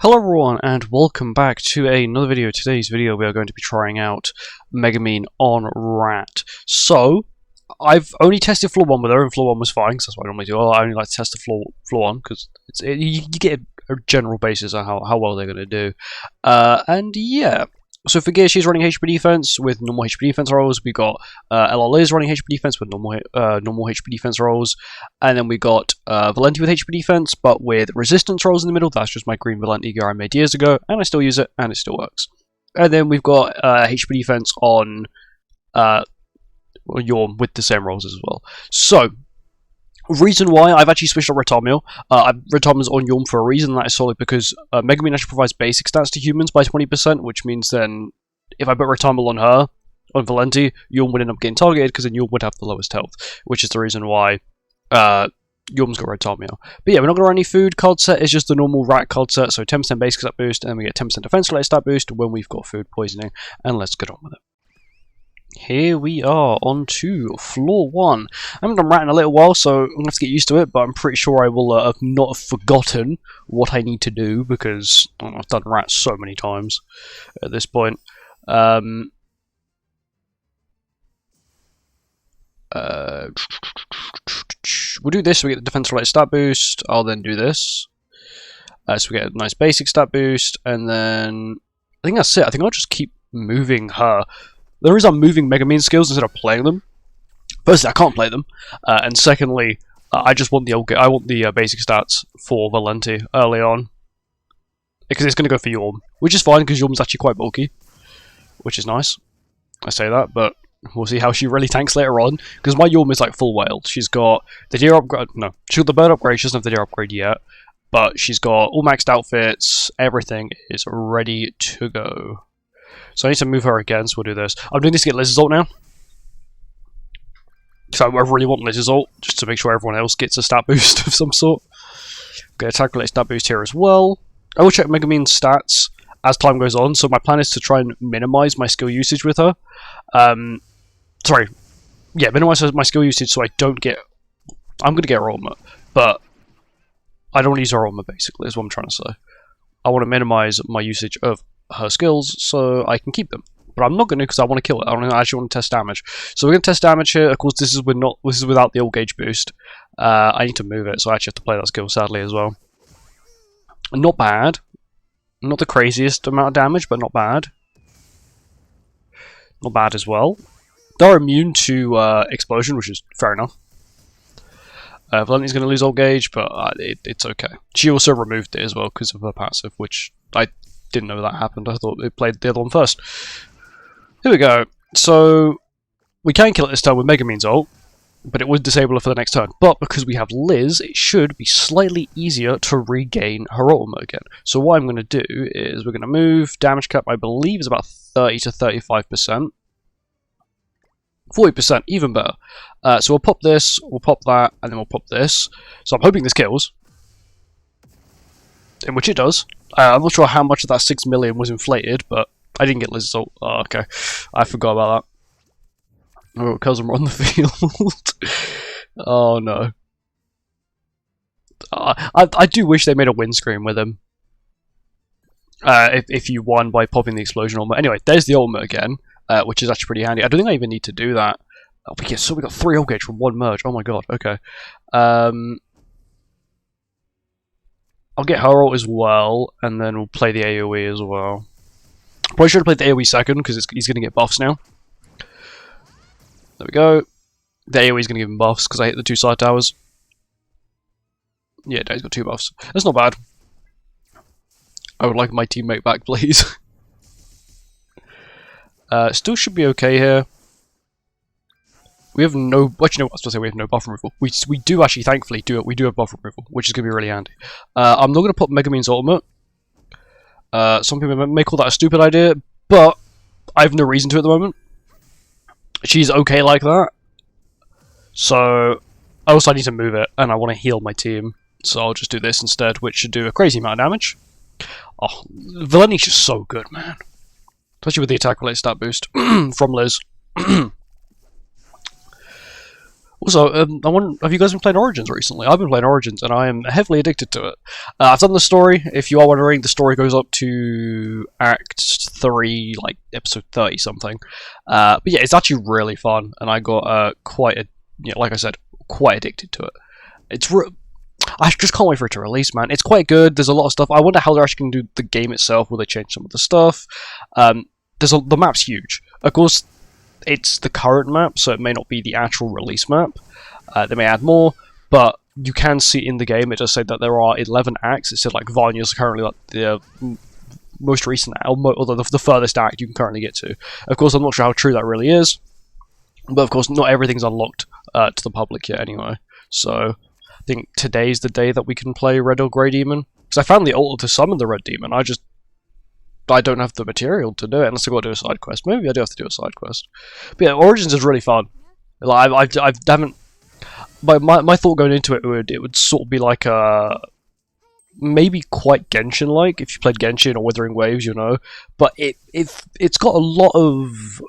Hello everyone and welcome back to another video. Today's video we are going to be trying out MEGUMIN on Rat. So, I've only tested floor 1 with her and floor 1 was fine, so that's what I normally do. I only like to test the floor 1 because you get a general basis on how well they're going to do. And yeah, so for gear she's running HP defense with normal HP defense rolls. We got LR Liz running HP defense with normal HP defense rolls, and then we got Valenti with HP defense but with resistance rolls in the middle. That's just my green Valenti gear I made years ago, and I still use it and it still works. And then we've got HP defense on Yorm with the same rolls as well. So, reason why I've actually switched on Ratamio. Ratamia's on Yorm for a reason, and that is solely because MEGUMIN actually provides basic stats to humans by 20%, which means then if I put Ratamia on her, on Valenti, Yorm would end up getting targeted because then Yorm would have the lowest health, which is the reason why Yorm's got Ratamia. But yeah, we're not going to run any food card set, it's just the normal rat card set, so 10% basic stat boost, and we get 10% defense related stat boost when we've got food poisoning, and let's get on with it. Here we are on to floor 1. I haven't done rat in a little while, so I'm going to have to get used to it, but I'm pretty sure I will have not forgotten what I need to do, because I've done rat so many times at this point. We'll do this, so we get the defense related stat boost. I'll then do this. So we get a nice basic stat boost, and then I think that's it. I think I'll just keep moving her. The reason I'm moving MEGUMIN skills instead of playing them, firstly, I can't play them, and secondly, I just want the basic stats for Valenti early on, because it's going to go for Yorm, which is fine because Yorm's actually quite bulky, which is nice. I say that, but we'll see how she really tanks later on, because my Yorm is like full whaled. She's got the deer upgrade, no, she's got the bird upgrade. She doesn't have the deer upgrade yet, but she's got all maxed outfits. Everything is ready to go. So I need to move her again, so we'll do this. I'm doing this to get Liz's ult now. So I really want Liz's ult, just to make sure everyone else gets a stat boost of some sort. Get attack related stat boost here as well. I will check MEGUMIN's stats as time goes on, so my plan is to try and minimize my skill usage with her. Minimize my skill usage so I don't get... I'm going to get her ultimate, but I don't want to use her ultimate, basically, is what I'm trying to say. I want to minimize my usage of her skills so I can keep them, but I'm not going to because I want to kill it. I actually want to test damage, so we're going to test damage here. Of course, this is without the ult gauge boost. I need to move it, so I actually have to play that skill sadly as well. Not bad, not the craziest amount of damage, but not bad. Not bad as well. They're immune to explosion, which is fair enough. Valenti's going to lose ult gauge, but it's okay. She also removed it as well because of her passive, which I didn't know that happened. I thought it played the other one first. Here we go. So we can kill it this turn with MEGUMIN's ult, but it would disable her for the next turn. But because we have Liz, it should be slightly easier to regain her ultimate again. So what I'm going to do is we're going to move damage cap. I believe is about 30 to 35%. 40%, even better. So we'll pop this, we'll pop that, and then we'll pop this. So I'm hoping this kills. In which it does. I'm not sure how much of that 6 million was inflated, but I didn't get Liz's ult. Oh, okay. I forgot about that. Oh, cousin on the field. Oh no. I do wish they made a win screen with him. If you won by popping the explosion ultimate. Anyway, there's the ultimate again, which is actually pretty handy. I don't think I even need to do that. Oh, we got 3 ult gauge from 1 merge. Oh my god. Okay. I'll get her ult as well, and then we'll play the AoE as well. Probably should have played the AoE second, because he's going to get buffs now. There we go. The AoE is going to give him buffs, because I hit the 2 side towers. Yeah, no, he's got 2 buffs. That's not bad. I would like my teammate back, please. Still should be okay here. We have no... Actually, no, I was supposed to say we have no buff removal. We do actually, thankfully, we do have buff removal, which is going to be really handy. I'm not going to put MEGUMIN's ultimate. Some people may call that a stupid idea, but I have no reason to at the moment. She's okay like that. So, also I need to move it, and I want to heal my team. So I'll just do this instead, which should do a crazy amount of damage. Oh, Valenti's just so good, man. Especially with the attack related stat boost from Liz. Also, have you guys been playing Origins recently? I've been playing Origins, and I am heavily addicted to it. I've done the story. If you are wondering, the story goes up to Act 3, like episode 30 something. But yeah, it's actually really fun, and I got like I said, quite addicted to it. I just can't wait for it to release, man. It's quite good. There's a lot of stuff. I wonder how they're actually going to do the game itself. Will they change some of the stuff? The map's huge. Of course, it's the current map, so it may not be the actual release map. They may add more, but you can see in the game, it does say that there are 11 acts. It said like Vanya's currently like the most recent act, or the furthest act you can currently get to. Of course, I'm not sure how true that really is, but of course, not everything's unlocked to the public yet anyway. So I think today's the day that we can play Red or Grey Demon. Because I found the altar to summon the Red Demon. I don't have the material to do it unless I've got to do a side quest. Maybe I do have to do a side quest. But yeah, Origins is really fun. Like I haven't. My thought going into it would sort of be like maybe quite Genshin-like if you played Genshin or Withering Waves, you know. But it's got a lot of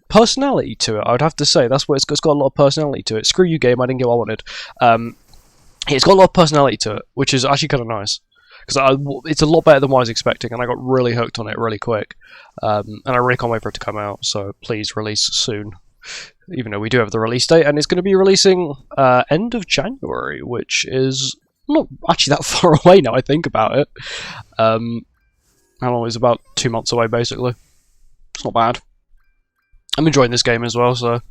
personality to it. I would have to say that's what it's got a lot of personality to it. Screw you, game. I didn't get what I wanted. It's got a lot of personality to it, which is actually kind of nice. Because it's a lot better than what I was expecting, and I got really hooked on it really quick. And I really can't wait for it to come out, so please release soon. Even though we do have the release date, and it's going to be releasing end of January, which is not actually that far away now I think about it. How long is it? About 2 months away, basically. It's not bad. I'm enjoying this game as well, so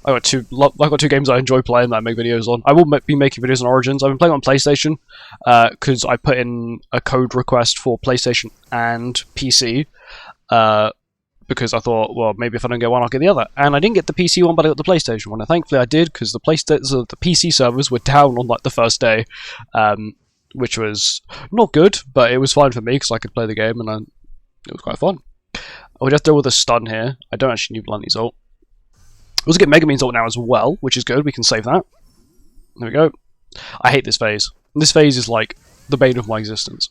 I've got two games I enjoy playing that I make videos on. I will be making videos on Origins. I've been playing on PlayStation because I put in a code request for PlayStation and PC because I thought, well, maybe if I don't get one, I'll get the other. And I didn't get the PC one, but I got the PlayStation one. And thankfully I did because the PC servers were down on like the first day, which was not good, but it was fine for me because I could play the game and it was quite fun. I would have to deal with a stun here. I don't actually need Bluntly's ult. We also get Megumin's ult now as well, which is good. We can save that. There we go. I hate this phase. This phase is like the bane of my existence.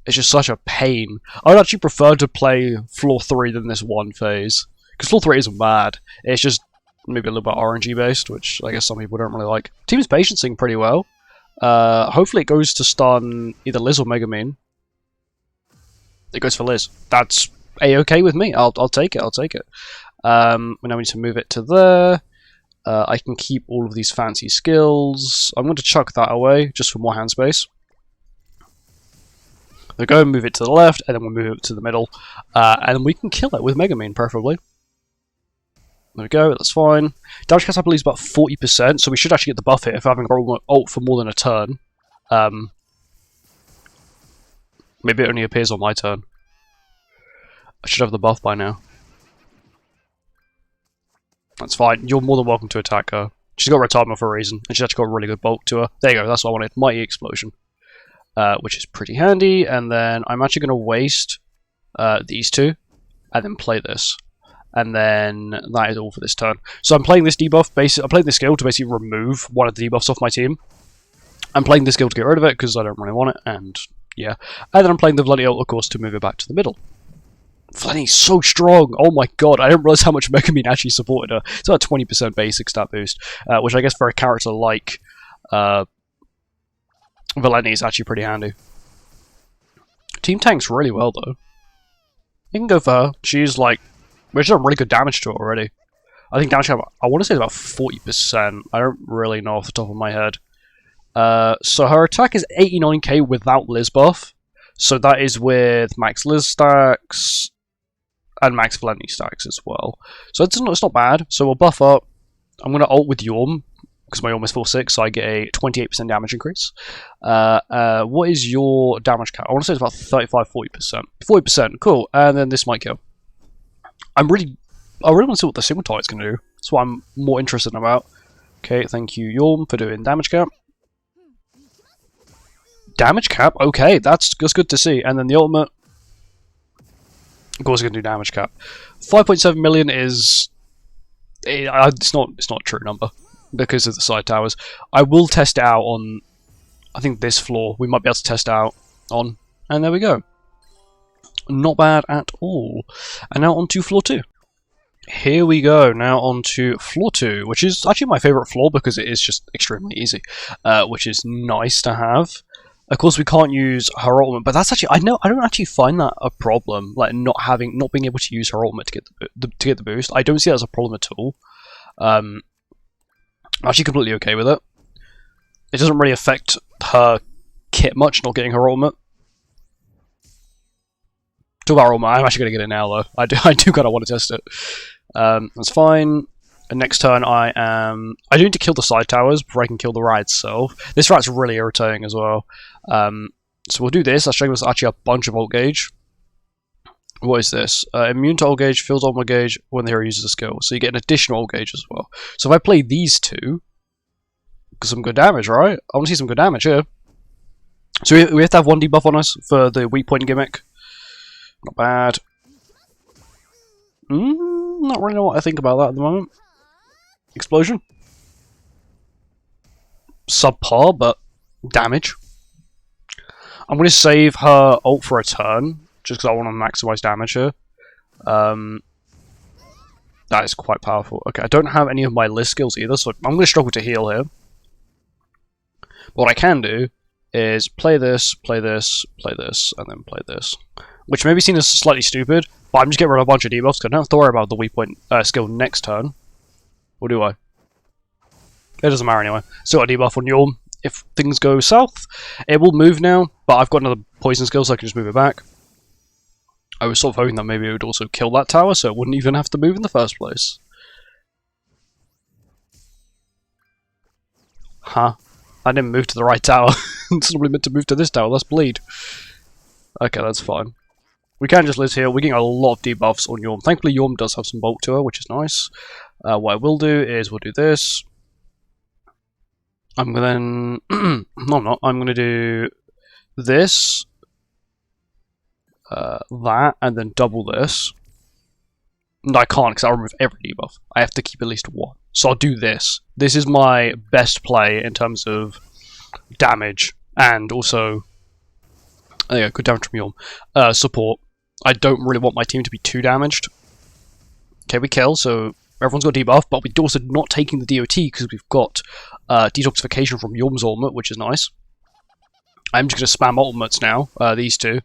It's just such a pain. I would actually prefer to play Floor 3 than this one phase. Because Floor 3 isn't bad. It's just maybe a little bit RNG based, which I guess some people don't really like. Team's patiencing pretty well. Hopefully it goes to stun either Liz or Megumin. It goes for Liz. That's A-okay with me. I'll take it. I'll take it. Now we need to move it to there. I can keep all of these fancy skills. I'm going to chuck that away just for more hand space. We'll go and move it to the left, and then we'll move it to the middle. And then we can kill it with Megumin, preferably. There we go, that's fine. Damage cast, I believe, is about 40%, so we should actually get the buff here if I haven't got ult for more than a turn. Maybe it only appears on my turn. I should have the buff by now. That's fine. You're more than welcome to attack her. She's got retardment for a reason, and she's actually got a really good bulk to her. There you go, that's what I wanted. Mighty Explosion. Which is pretty handy, and then I'm actually going to waste these two, and then play this. And then that is all for this turn. So I'm playing this debuff, I'm playing this skill to basically remove one of the debuffs off my team. I'm playing this skill to get rid of it, because I don't really want it, and yeah. And then I'm playing the Bloody Ult, of course, to move it back to the middle. Flanny's so strong! Oh my god, I didn't realize how much Megumin actually supported her. It's about 20% basic stat boost, which I guess for a character like Valeni is actually pretty handy. Team tanks really well though. You can go for her. She's like, she's done really good damage to it already. I think damage, I want to say about 40%. I don't really know off the top of my head. So her attack is 89k without Liz buff. So that is with max Liz stacks and max Valeni stacks as well. So it's not bad. So we'll buff up. I'm going to ult with Yorm, because my Yorm is 4/6, so I get a 28% damage increase. What is your damage count? I want to say it's about 35-40%. 40%, cool. And then this might kill. I really want to see what the single target's going to do. That's what I'm more interested in about. Okay, thank you, Yorm, for doing damage cap. Damage cap? Okay, that's good to see. And then the ultimate, of course, going to do damage cap. 5.7 million is... It's not a true number, because of the side towers. I will test it out on, I think, this floor. We might be able to test it out on, and there we go. Not bad at all. And now on to floor 2. Here we go, now on to floor 2, which is actually my favourite floor because it is just extremely easy, which is nice to have. Of course, we can't use her ultimate, but that's actually I don't actually find that a problem, like not being able to use her ultimate to get the boost. I don't see that as a problem at all. I'm actually completely okay with it. It doesn't really affect her kit much, not getting her ultimate. Talk about ultimate, I'm actually going to get it now though. I do kind of want to test it. That's fine. And next turn I do need to kill the side towers before I can kill the rat itself. This rat's really irritating as well. So we'll do this. I'll show you there's actually a bunch of ult gauge. What is this? Immune to ult gauge, fills ult gauge when the hero uses a skill. So you get an additional ult gauge as well. So if I play these two, get some good damage, right? I want to see some good damage here. So we have to have one debuff on us for the weak point gimmick. Not bad. Not really know what I think about that at the moment. Explosion. Subpar, but damage. I'm going to save her ult for a turn, just because I want to maximize damage here. That is quite powerful. Okay, I don't have any of my list skills either, so I'm going to struggle to heal here. But what I can do is play this, and then play this. Which may be seen as slightly stupid, but I'm just getting rid of a bunch of debuffs, because I don't have to worry about the weak point skill next turn. Or do I? It doesn't matter anyway. Still got a debuff on Yorm. If things go south, it will move now, but I've got another poison skill, so I can just move it back. I was sort of hoping that maybe it would also kill that tower, so it wouldn't even have to move in the first place. Huh. I didn't move to the right tower. It's probably meant to move to this tower, let's bleed. Okay, that's fine. We can just live here. We're getting a lot of debuffs on Yorm. Thankfully, Yorm does have some bulk to her, which is nice. What I will do is we'll do this. I'm gonna then... no, I'm not. I'm going to do this, that, and then double this. No, I can't, because I'll remove every debuff. I have to keep at least one. So I'll do this. This is my best play in terms of damage, and also... there you go, good damage from Yorm. Support. I don't really want my team to be too damaged. Okay, we kill, so everyone's got debuff, but we're also not taking the DOT because we've got detoxification from Yorm's ultimate, which is nice. I'm just going to spam ultimates now, these two.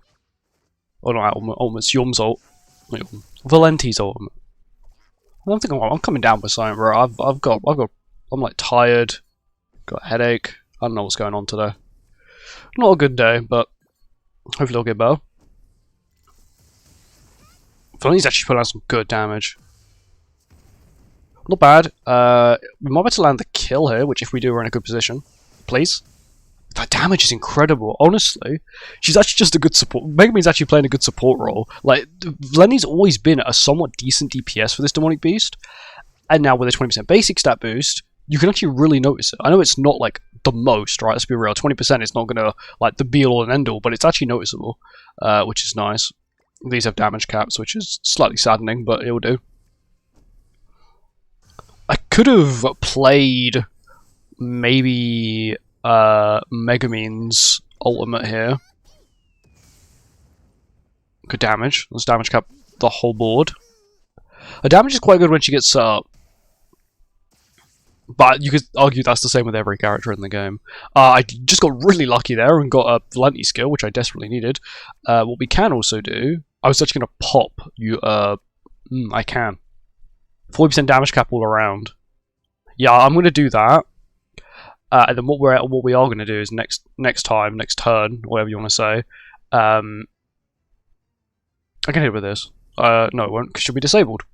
Oh, not ultimates, Yorm's ult. Valenti's ultimate. I don't think I'm coming down with something, bro. I'm like tired, got a headache. I don't know what's going on today. Not a good day, but hopefully it'll get better. Valenti's actually putting out some good damage. Not bad. We might be able to land the kill here, which if we do, we're in a good position. Please. That damage is incredible. Honestly, she's actually just a good support. Megumin's actually playing a good support role. Like, Valenti's always been a somewhat decent DPS for this demonic beast, and now with a 20% basic stat boost, you can actually really notice it. I know it's not like the most, right? Let's be real. 20% is not gonna like the be all and end all, but it's actually noticeable, which is nice. These have damage caps, which is slightly saddening, but it'll do. I could have played maybe Megumin's ultimate here. Good damage. Let's damage cap the whole board. Her damage is quite good when she gets set up. But you could argue that's the same with every character in the game. I just got really lucky there and got a Valenti skill, which I desperately needed. What we can also do... I was actually going to pop you... I can. 40% damage cap all around. Yeah, I'm going to do that. And then what we are going to do is next turn, whatever you want to say. I can hit with this. No, it won't, because she'll be disabled.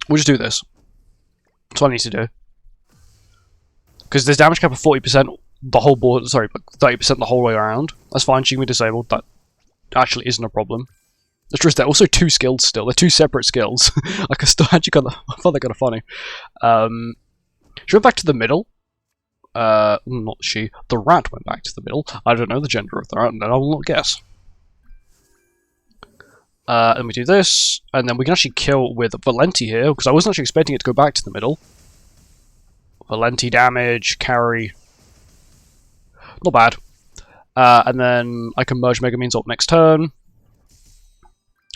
We'll just do this. That's what I need to do. Because there's damage cap of 40% the whole board, sorry, 30% the whole way around. That's fine, she can be disabled. That actually isn't a problem. It's just they're also two skills still. They're two separate skills. I found that kind of funny. She went back to the middle. Not she. The rat went back to the middle. I don't know the gender of the rat, and I will not guess. Then we do this, and then we can actually kill with Valenti here, because I wasn't actually expecting it to go back to the middle. Valenti damage, carry. Not bad. And then I can merge Megumin's ult next turn.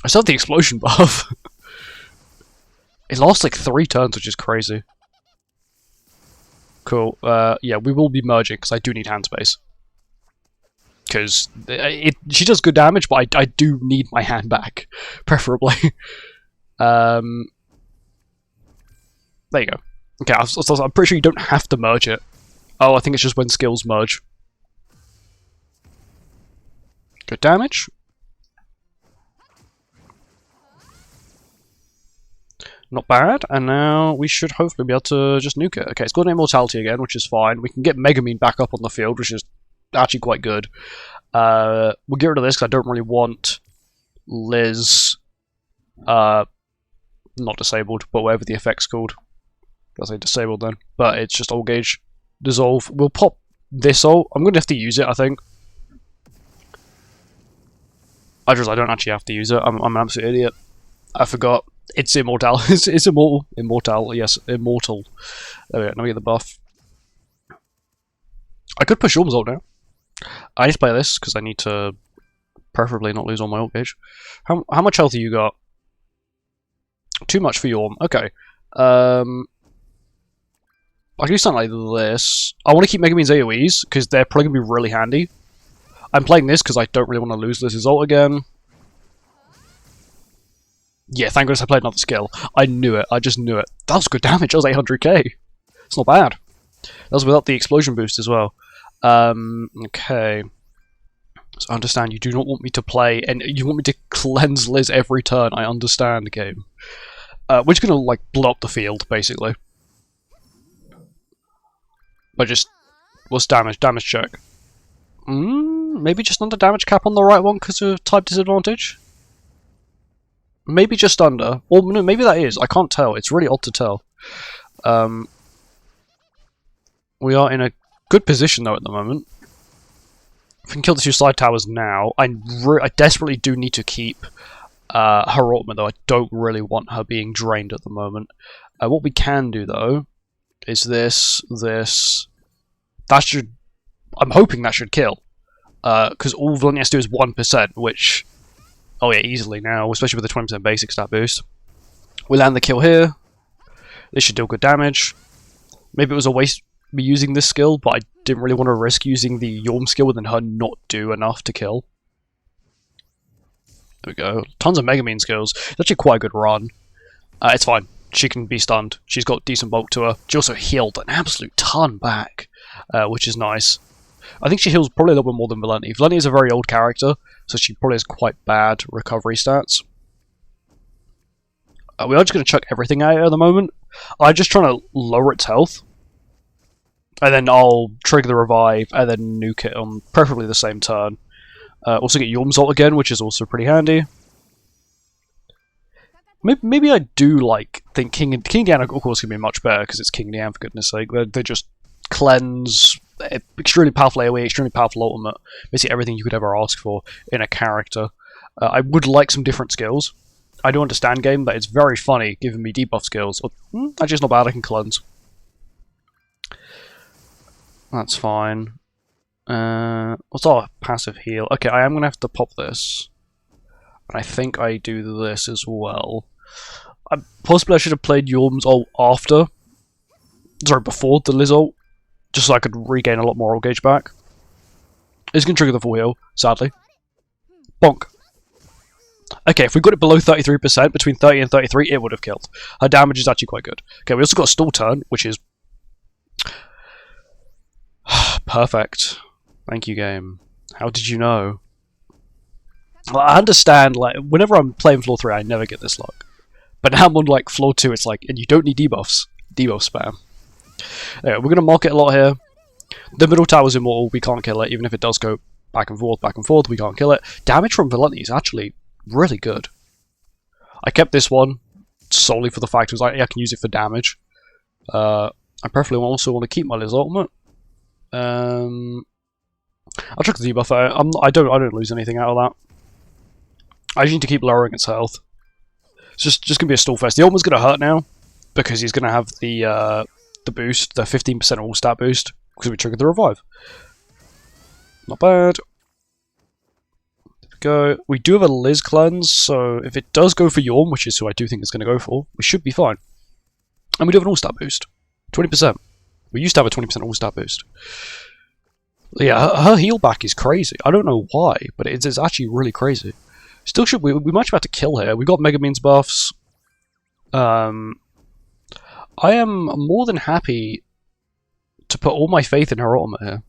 I still have the explosion buff. It lasts like 3 turns, which is crazy. Cool. Yeah, we will be merging because I do need hand space. Because she does good damage, but I do need my hand back, preferably. There you go. Okay, I'm pretty sure you don't have to merge it. Oh, I think it's just when skills merge. Good damage. Not bad, and now we should hopefully be able to just nuke it. Okay, it's got an immortality again, which is fine. We can get Megumin back up on the field, which is actually quite good. We'll get rid of this because I don't really want Liz not disabled, but whatever the effect's called. I'll say disabled then. But it's just ult gauge. Dissolve. We'll pop this ult. I'm going to have to use it, I think. I don't actually have to use it. I'm an absolute idiot. I forgot. It's immortal. It's immortal. Immortal. Yes, immortal. There we go. Now we get the buff. I could push Yorm's ult now. I need to play this because I need to preferably not lose all my ult gauge. How much health have you got? Too much for Yorm. Okay. I can do something like this. I want to keep Megumin's AoEs because they're probably going to be really handy. I'm playing this because I don't really want to lose Liz's ult again. Yeah, thank goodness I played another skill. I knew it. I just knew it. That was good damage. That was 800k. It's not bad. That was without the explosion boost as well. Okay. So I understand you do not want me to play, and you want me to cleanse Liz every turn. I understand, game. We're just gonna like blow up the field, basically. But just what's damage? Damage check. Maybe just under damage cap on the right one because of type disadvantage. Maybe just under, or no, maybe that is. I can't tell. It's really odd to tell. We are in a good position though at the moment. If we can kill the 2 side towers now, I desperately do need to keep her ultimate though. I don't really want her being drained at the moment. What we can do though is this. That should. I'm hoping that should kill. Because all Valenti has to do is 1%, which. Oh yeah, easily now, especially with the 20% basic stat boost. We land the kill here. This should deal good damage. Maybe it was a waste me using this skill, but I didn't really want to risk using the Yorm skill and then her not do enough to kill. There we go. Tons of Megumin skills. It's actually quite a good run. It's fine. She can be stunned. She's got decent bulk to her. She also healed an absolute ton back, which is nice. I think she heals probably a little bit more than Valenti. Valenti is a very old character, so she probably has quite bad recovery stats. We are just going to chuck everything at it at the moment. I'm just trying to lower its health. And then I'll trigger the revive, and then nuke it on preferably the same turn. Also get Yorm's ult again, which is also pretty handy. Maybe I do think King Diana, of course, can be much better, because it's King Diana, for goodness sake. They just cleanse, extremely powerful AoE, extremely powerful ultimate, basically everything you could ever ask for in a character. I would like some different skills. I do understand game, but it's very funny giving me debuff skills. Actually, it's not bad, I can cleanse. That's fine. What's our passive heal? Okay, I am going to have to pop this. And I think I do this as well. Possibly I should have played Yorm's ult after. Sorry, before the Liz ult. Just so I could regain a lot more ult gauge back. It's going to trigger the full heal, sadly. Bonk. Okay, if we got it below 33%, between 30 and 33, it would have killed. Her damage is actually quite good. Okay, we also got a stall turn, which is perfect. Thank you, game. How did you know? Well, I understand, whenever I'm playing floor 3, I never get this luck. But now I'm on, floor 2, it's and you don't need debuffs. Debuff spam. Anyway, we're going to mark it a lot here. The middle tower's immortal, we can't kill it, even if it does go back and forth, we can't kill it. Damage from Valenti is actually really good. I kept this one solely for the fact it was I can use it for damage. I preferably also want to keep my Liz ultimate. I'll check the debuff out. I don't lose anything out of that. I just need to keep lowering its health. It's just gonna be a stall fest. The ultimate's gonna hurt now because he's gonna have the boost, the 15% all stat boost, because we triggered the revive. Not bad. There we go. We do have a Liz cleanse, so if it does go for Yorm, which is who I do think it's going to go for, we should be fine. And we do have an all-stat boost. 20%. We used to have a 20% all-stat boost. Yeah, her heal back is crazy. I don't know why, but it's actually really crazy. Still should we might be about to kill here. We've got Megumin's buffs. I am more than happy to put all my faith in her ultimate here.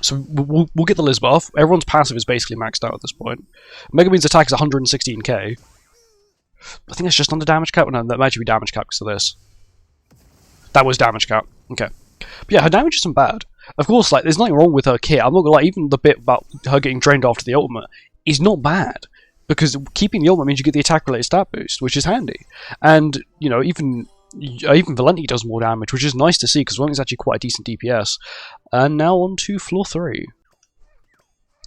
So we'll get the Liz buff. Everyone's passive is basically maxed out at this point. Megumin's attack is 116k. I think that's just under damage cap. No, that might be damage cap because of this. That was damage cap. Okay. But yeah, her damage isn't bad. Of course, like, there's nothing wrong with her kit. I'm not gonna lie, even the bit about her getting drained after the ultimate is not bad. Because keeping the ultimate means you get the attack-related stat boost, which is handy. And, you know, even Valenti does more damage, which is nice to see, because Valenti's actually quite a decent DPS. And now on to floor 3.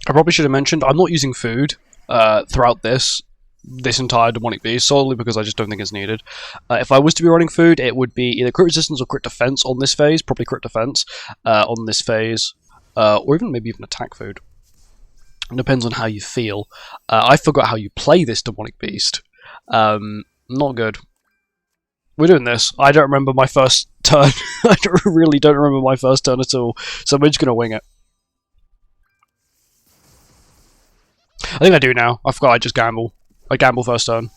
I probably should have mentioned, I'm not using food throughout this entire demonic beast, solely because I just don't think it's needed. If I was to be running food, it would be either crit resistance or crit defense on this phase, probably crit defense on this phase, or even attack food. It depends on how you feel. I forgot how you play this demonic beast. Not good. We're doing this. I don't remember my first turn. I really don't remember my first turn at all, so we're just going to wing it. I think I do now. I forgot I just gamble. I gamble first turn.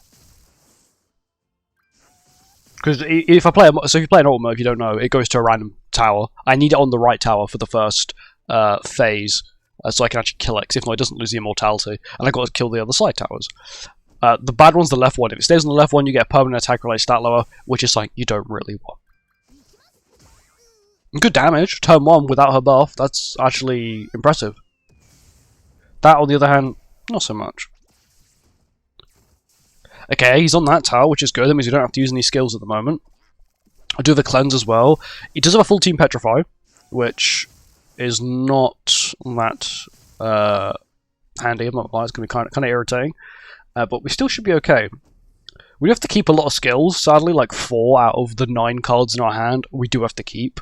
Because if I play, so if you play an ultimate, if you don't know, it goes to a random tower. I need it on the right tower for the first phase, so I can actually kill it. Because if not, it doesn't lose the immortality, and I got to kill the other side towers. The bad one's the left one. If it stays on the left one, you get a permanent attack related stat lower, which is something you don't really want. Good damage, turn 1 without her buff. That's actually impressive. That, on the other hand, not so much. Okay, he's on that tower, which is good. That means we don't have to use any skills at the moment. I do have a cleanse as well. He does have a full team petrify, which is not that handy. I'm not gonna lie, it's going to be kind of irritating. But we still should be okay. We have to keep a lot of skills, sadly, like 4 out of the 9 cards in our hand we do have to keep.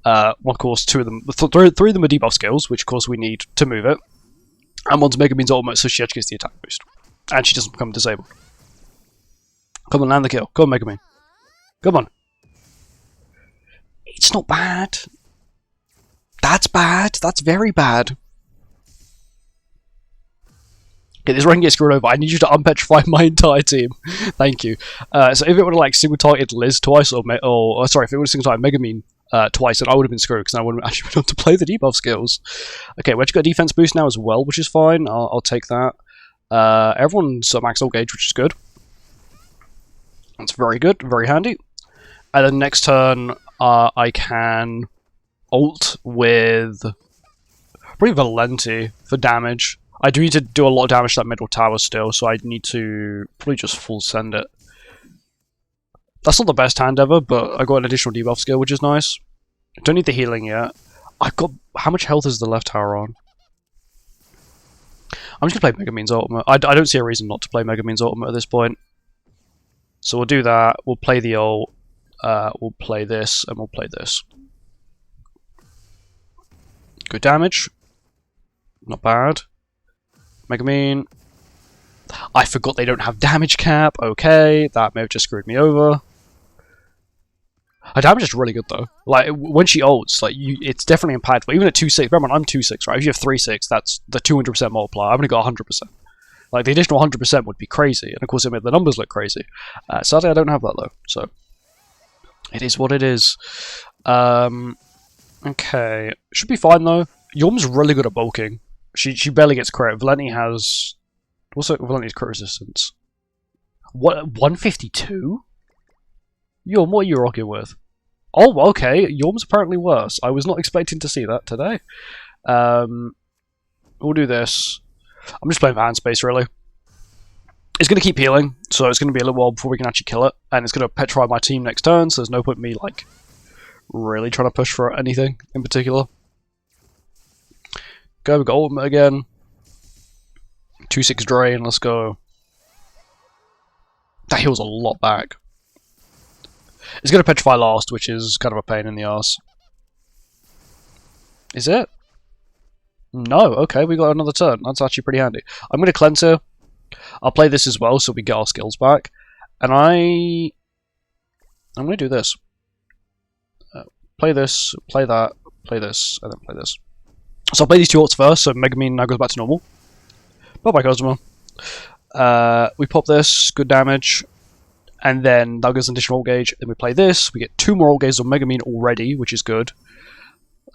Of course, 3 of them are debuff skills, which of course we need to move it. And one's Megumin's ultimate, so she actually gets the attack boost. And she doesn't become disabled. Come on, land the kill. Go on, Megumin. Come on. It's not bad. That's bad. That's very bad. Okay, this rank gets screwed over. I need you to unpetrify my entire team. Thank you. So if it would have like single targeted Liz twice, if it would have single targeted Megumin twice, then I would have been screwed because I wouldn't have actually been able to play the debuff skills. Okay, we actually got a defense boost now as well, which is fine. I'll take that. Everyone's at max ult gauge, which is good. That's very good, very handy. And then next turn, I can ult with probably Valenti for damage. I do need to do a lot of damage to that middle tower still, so I need to probably just full send it. That's not the best hand ever, but I got an additional debuff skill, which is nice. Don't need the healing yet. I've got... How much health is the left tower on? I'm just going to play Megumin's ultimate. I don't see a reason not to play Megumin's ultimate at this point. So we'll do that. We'll play the ult. We'll play this, and we'll play this. Good damage. Not bad. Megumin. I forgot they don't have damage cap. Okay, that may have just screwed me over. Her damage is really good though. Like when she ults, like it's definitely impactful. Even at 2-6, remember I'm 2-6, right? If you have 3-6, that's the 200% multiplier. I've only got 100%. Like the additional 100% would be crazy, and of course it made the numbers look crazy. Sadly, I don't have that though, so it is what it is. Okay, should be fine though. Yorm's really good at bulking. She barely gets crit. Valenti has... What's Valenti's crit resistance? What, 152? Yorm, what are you rocking with? Oh, okay. Yorm's apparently worse. I was not expecting to see that today. We'll do this. I'm just playing for hand space, really. It's going to keep healing, so it's going to be a little while before we can actually kill it. And it's going to petrify my team next turn, so there's no point in me, like, really trying to push for anything in particular. Go, we got ultimate again. 2-6 drain, let's go. That heals a lot back. It's going to petrify last, which is kind of a pain in the arse. Is it? No, okay, we got another turn. That's actually pretty handy. I'm going to cleanse here. I'll play this as well so we get our skills back. And I'm going to do this. Play this, play that, play this, and then play this. So I'll play these two orcs first, so Megumin now goes back to normal. Bye-bye, Cosmo. We pop this, good damage. And then that gives an additional ult gauge. Then we play this. We get 2 more ult gauges on Megumin already, which is good.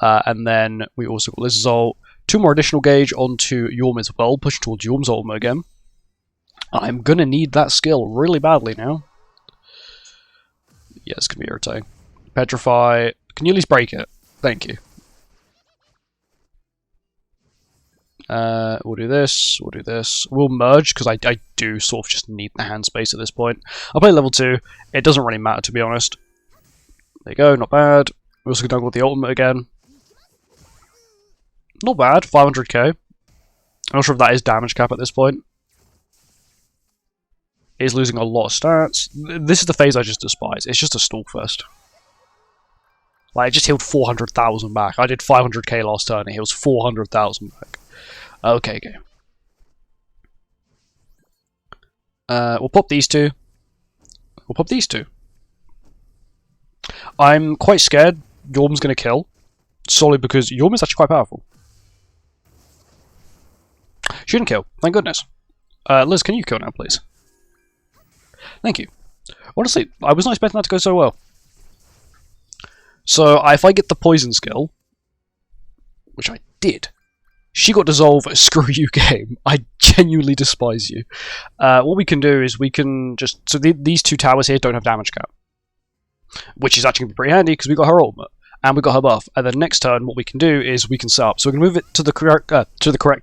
And then we also got this result. 2 more additional gauge onto Yorm as well, pushing towards Yorm's ultimate again. I'm gonna need that skill really badly now. Yeah, it's gonna be irritating. Petrify. Can you at least break it? Thank you. We'll do this, we'll do this. We'll merge, because I do sort of just need the hand space at this point. I'll play level 2. It doesn't really matter, to be honest. There you go, not bad. We also can with the ultimate again. Not bad, 500k. I'm not sure if that is damage cap at this point. It is losing a lot of stats. This is the phase I just despise. It's just a Stalkfest. Like, it just healed 400,000 back. I did 500k last turn, it heals 400,000 back. Okay, game. We'll pop these two. We'll pop these two. I'm quite scared Yorm's going to kill, solely because Yorm is actually quite powerful. Shouldn't kill, thank goodness. Liz, can you kill now, please? Thank you. Honestly, I was not expecting that to go so well. So, if I get the poison skill, which I did, she got dissolve, screw you game. I genuinely despise you. What we can do is we can just... So these 2 towers here don't have damage cap. Which is actually going to be pretty handy because we got her ultimate. And we got her buff. And then next turn, what we can do is we can set up. So we can move it to the correct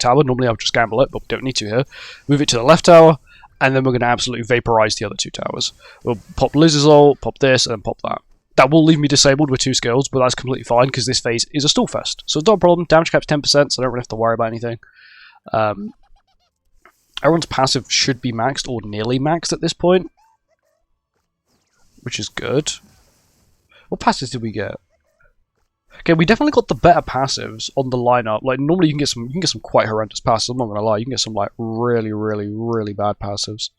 tower. Normally I would just gamble it, but we don't need to here. Move it to the left tower. And then we're going to absolutely vaporize the other 2 towers. We'll pop Liz's ult, pop this, and then pop that. That will leave me disabled with 2 skills, but that's completely fine because this phase is a Stallfest. So it's not a problem. Damage cap's 10%, so I don't really have to worry about anything. Everyone's passive should be maxed, or nearly maxed at this point. Which is good. What passives did we get? Okay, we definitely got the better passives on the lineup. Like normally you can get some quite horrendous passives, I'm not gonna lie, you can get some like really, really, really bad passives.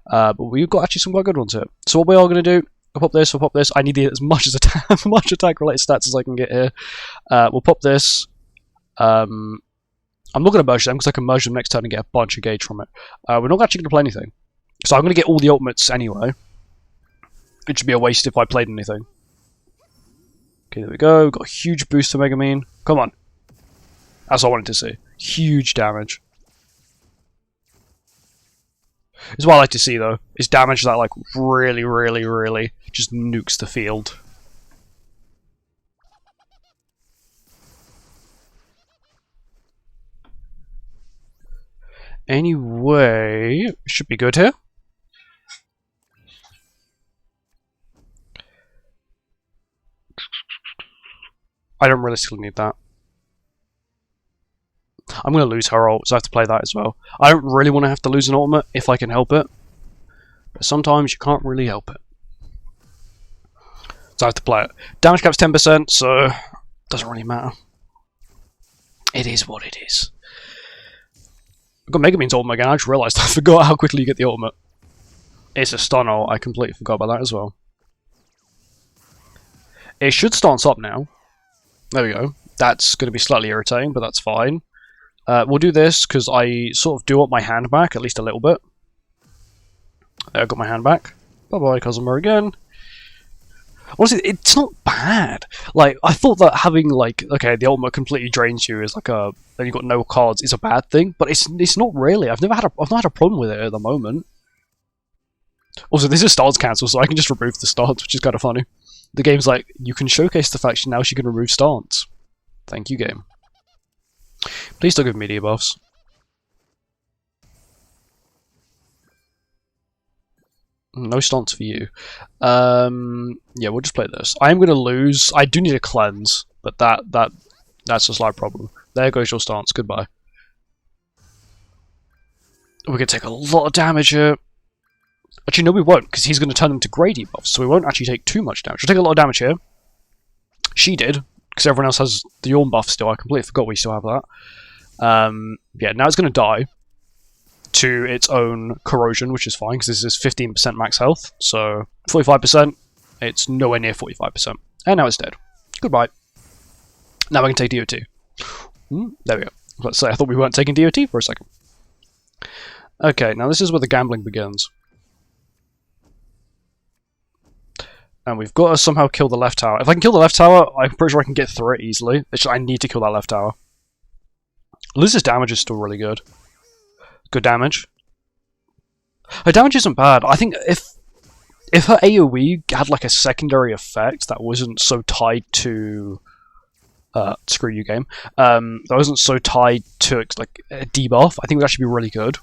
But we've got actually some quite good ones here. So what we are gonna do, I'll pop this, I'll pop this. I need as much as attack related stats as I can get here. We'll pop this. I'm not going to merge them because I can merge them next turn and get a bunch of gauge from it. We're not actually going to play anything. So I'm going to get all the ultimates anyway. It should be a waste if I played anything. Okay, there we go. Got a huge boost for Megumin. Come on. That's what I wanted to see. Huge damage. It's what I like to see though, is damage that like really, really, really just nukes the field. Anyway, should be good here. I don't realistically need that. I'm going to lose her ult, so I have to play that as well. I don't really want to have to lose an ultimate if I can help it. But sometimes you can't really help it. So I have to play it. Damage cap's 10%, so it doesn't really matter. It is what it is. I've got Megumin's ultimate again. I just realised I forgot how quickly you get the ultimate. It's a stun ult. I completely forgot about that as well. It should stance up now. There we go. That's going to be slightly irritating, but that's fine. We'll do this because I sort of do want my hand back, at least a little bit. There, I got my hand back. Bye-bye, Cosmo again. Honestly, it's not bad. Like, I thought that having, like, okay, the ultimate completely drains you is like a... then you've got no cards is a bad thing, but it's not really. I've not had a problem with it at the moment. Also, this is stance cancel, so I can just remove the stance, which is kind of funny. The game's like, you can showcase the fact now she can remove stance. Thank you, game. Please don't give me debuffs. No stance for you. Yeah, we'll just play this. I'm going to lose. I do need a cleanse, but that's a slight problem. There goes your stance. Goodbye. We're going to take a lot of damage here. Actually, no, we won't, because he's going to turn into grey debuffs, so we won't actually take too much damage. We'll take a lot of damage here. She did, because everyone else has the Yorm buff still. I completely forgot we still have that. Yeah, now it's going to die to its own corrosion, which is fine, because this is 15% max health, so 45%, it's nowhere near 45%. And now it's dead. Goodbye. Now I can take DOT. There we go. Let's say I thought we weren't taking DOT for a second. Okay, now this is where the gambling begins. And we've got to somehow kill the left tower. If I can kill the left tower, I'm pretty sure I can get through it easily. It's just I need to kill that left tower. Liz's damage is still really good. Good damage. Her damage isn't bad. I think if her AoE had like a secondary effect that wasn't so tied to screw you game, that wasn't so tied to like a debuff, I think it would actually be really good.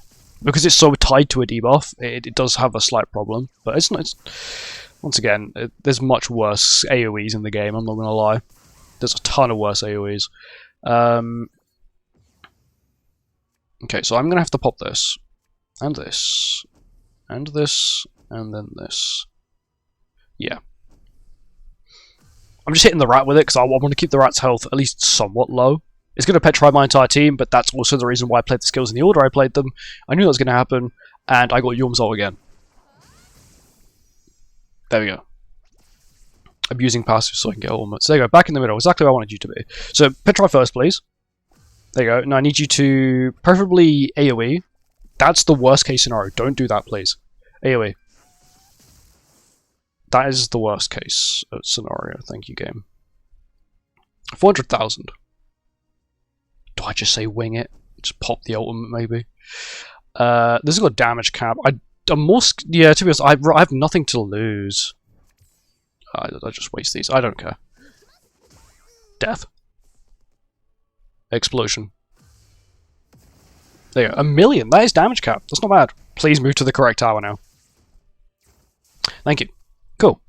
Because it's so tied to a debuff, it does have a slight problem. But it's not. Once again, there's much worse AoEs in the game. I'm not gonna lie. There's a ton of worse AoEs. Okay, so I'm gonna have to pop this, and this, and this, and then this. Yeah. I'm just hitting the rat with it because I want to keep the rat's health at least somewhat low. It's going to petrify my entire team, but that's also the reason why I played the skills in the order I played them. I knew that was going to happen, and I got Yorm's ult again. There we go. I'm using passive so I can get ultimates. So there you go, back in the middle, exactly where I wanted you to be. So, petrify first, please. There you go. Now I need you to, preferably AoE. That's the worst case scenario. Don't do that, please. AoE. That is the worst case scenario. Thank you, game. 400,000. Do I just say wing it? Just pop the ultimate, maybe? This has got damage cap. I'm more... Yeah, to be honest, I have nothing to lose. I just waste these. I don't care. Death. Explosion. There you go. 1 million. That is damage cap. That's not bad. Please move to the correct tower now. Thank you. Cool.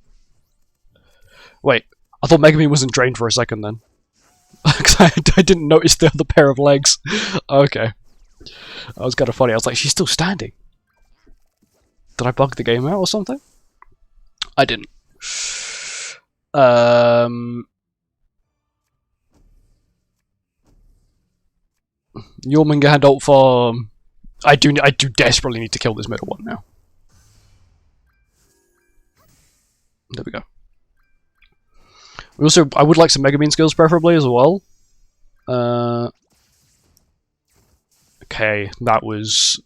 Wait. I thought Megumin wasn't drained for a second then. I didn't notice the other pair of legs. Okay. That was kind of funny. I was like, she's still standing. Did I bug the game out or something? I didn't. Jormungand ult farm. I do desperately need to kill this middle one now. There we go. I would like some Megumin skills preferably as well. Okay, that was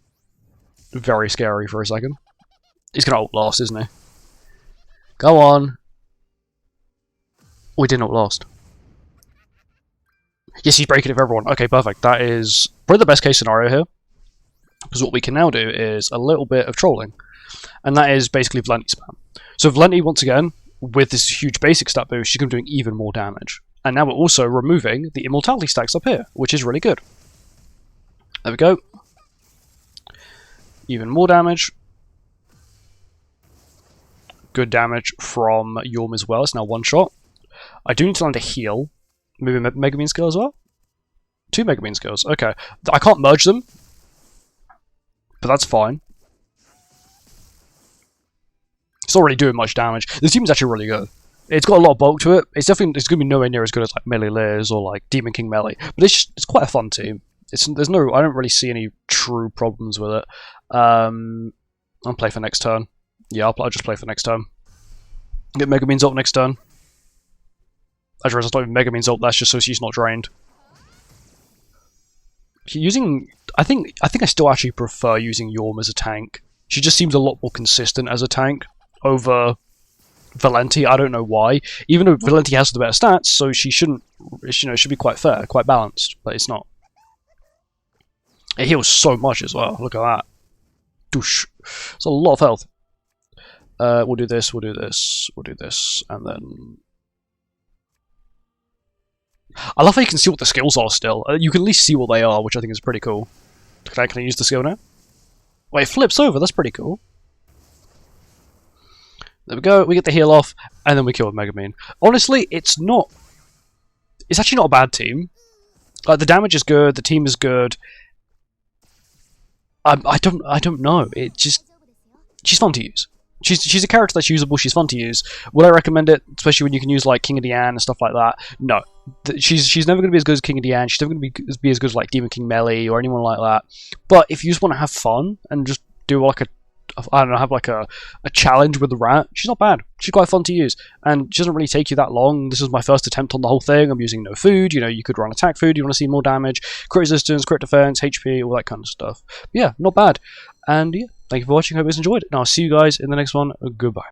very scary for a second. He's gonna outlast, isn't he? Go on. We didn't outlast. Yes, he's breaking it for everyone. Okay, perfect. That is probably the best case scenario here. Because what we can now do is a little bit of trolling. And that is basically Valenti spam. So Valenti, once again, with this huge basic stat boost, she's going to be doing even more damage. And now we're also removing the immortality stacks up here, which is really good. There we go. Even more damage. Good damage from Yorm as well. It's now one shot. I do need to land a heal. Maybe Megumin skill as well? 2 Megumin skills. Okay. I can't merge them. But that's fine. It's not really doing much damage. This team is actually really good. It's got a lot of bulk to it. It's going to be nowhere near as good as like Melee Liz or like Demon King Melee. But it's quite a fun team. I don't really see any true problems with it. I'll play for next turn. Yeah, I'll just play for next turn. Get Megumin's ult next turn. I just realized it's not even Megumin's ult, that's just so she's not drained. I think I still actually prefer using Yorm as a tank. She just seems a lot more consistent as a tank over Valenti. I don't know why. Even though Valenti has the better stats, so she shouldn't, should be quite fair, quite balanced, but it's not. It heals so much as well. Look at that. Douche. It's a lot of health. We'll do this, we'll do this, we'll do this, and then... I love how you can see what the skills are still. You can at least see what they are, which I think is pretty cool. Can I use the skill now? Wait, it flips over, that's pretty cool. There we go, we get the heal off, and then we kill with Megumin. Honestly, it's actually not a bad team. Like, the damage is good, the team is good. I don't know, she's fun to use. she's a character that's usable. She's fun to use. Would I recommend it, especially when you can use like King of Diane and stuff like that? No. She's never going to be as good as King of Diane. She's never going to be as good as like Demon King Melee or anyone like that. But if you just want to have fun and just do like I don't know, have like a challenge with the rat, she's not bad. She's quite fun to use, and she doesn't really take you that long. This is my first attempt on the whole thing. I'm using no food. You know, you could run attack food. You want to see more damage, crit resistance, crit defense, HP, all that kind of stuff. But yeah, not bad. And yeah, thank you for watching. Hope you guys enjoyed, and I'll see you guys in the next one. Goodbye.